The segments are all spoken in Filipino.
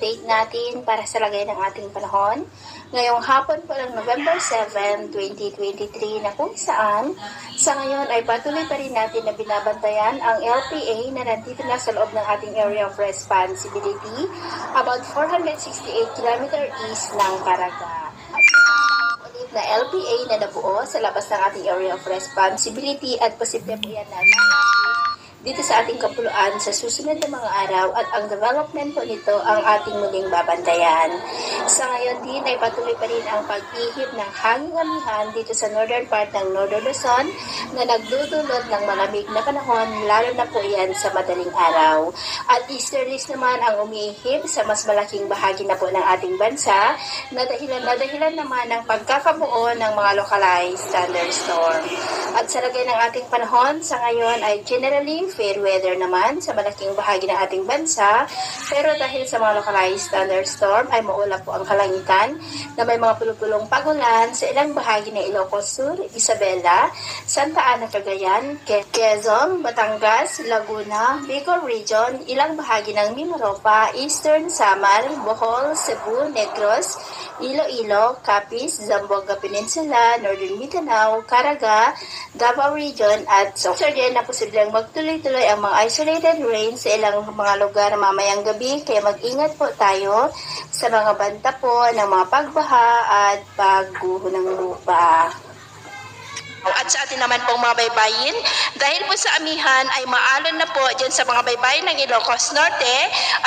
update natin para sa lagay ng ating panahon. Ngayong hapon po ng November 7, 2023 na kung saan sa ngayon ay patuloy pa rin natin na binabantayan ang LPA na nandito na sa loob ng ating area of responsibility about 468 km east ng Caraga. Ulit na LPA na nabuo sa labas ng ating area of responsibility at posible po yan na dito sa ating kapuluan sa susunod na mga araw at ang development po nito ang ating muling babantayan. Sa ngayon din ay patuloy pa rin ang pag-ihip ng hanging amihan dito sa northern part ng Northern Luzon na nagdudulot ng malamig na panahon lalo na po yan sa madaling araw. At easterlies naman ang umiihip sa mas malaking bahagi na po ng ating bansa na dahilan naman ng pagkakabuo ng mga localized thunderstorm. At sa lagay ng ating panahon sa ngayon ay generally fair weather naman sa malaking bahagi ng ating bansa, pero dahil sa mga localized thunderstorm ay maulap po ang kalangitan na may mga pulupulong pagulan sa ilang bahagi ng Ilocos Sur, Isabela, Santa Ana, Cagayan, Quezon, Batangas, Laguna, Bicol Region, ilang bahagi ng Mimaropa, Eastern Samar, Bohol, Cebu, Negros, Iloilo, Capiz, Zamboanga Peninsula, Northern Mindanao, Caraga, Davao Region at Sorsogon na posibleng magtuloy-tuloy ang mga isolated rain sa ilang mga lugar mamayang gabi kaya mag-ingat po tayo sa mga banta po ng mga pagbaha at pagguho ng lupa. At sa atin naman pong mga baybayin, dahil po sa amihan ay maalon na po dyan sa mga baybayin ng Ilocos Norte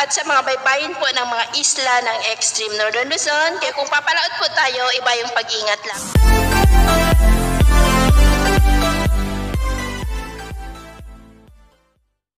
at sa mga baybayin po ng mga isla ng Extreme Northern Luzon. Kaya kung papalaot po tayo, iba yung pag-ingat lang.